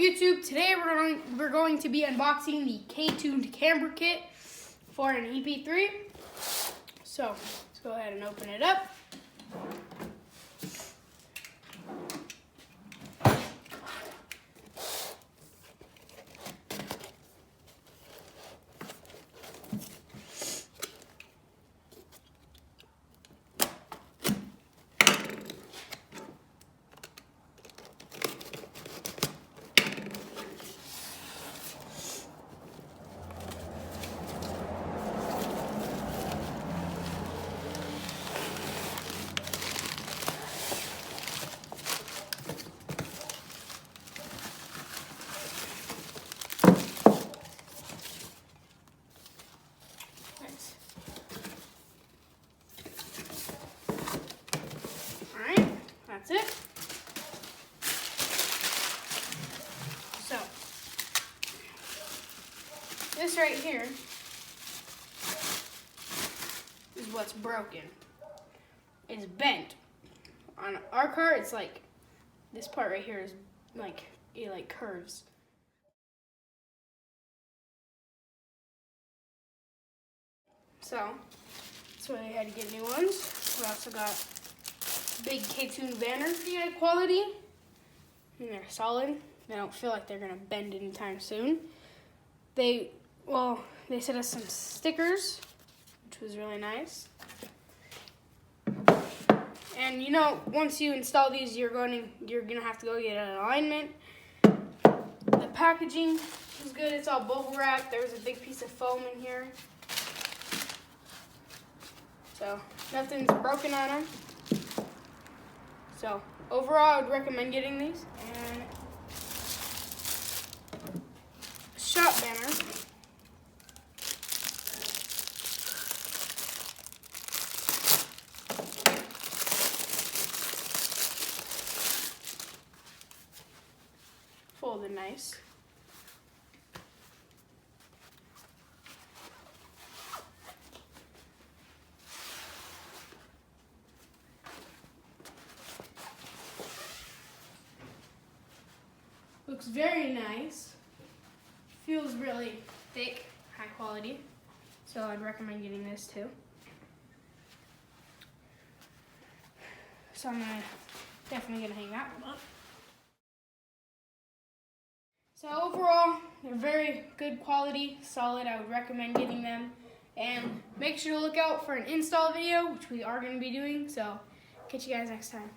YouTube? Today we're going to be unboxing the Ktuned camber kit for an EP3. So let's go ahead and open it up. That's it. So, this right here is what's broken. It's bent. On our car, it's like, this part right here is like, it like curves. So, that's why I had to get new ones. We also got big Ktuned banner quality, and they're solid. They don't feel like they're gonna bend anytime soon. They sent us some stickers, which was really nice. And you know, once you install these, you're gonna have to go get an alignment. The packaging is good. It's all bubble wrap. There was a big piece of foam in here, so nothing's broken on them. So overall, I would recommend getting these. And shop banner. Folded nice. Looks very nice. Feels really thick, high quality. So I'd recommend getting this too. So I'm definitely gonna hang that one up. So overall, they're very good quality, solid. I would recommend getting them. And make sure to look out for an install video, which we are gonna be doing. So catch you guys next time.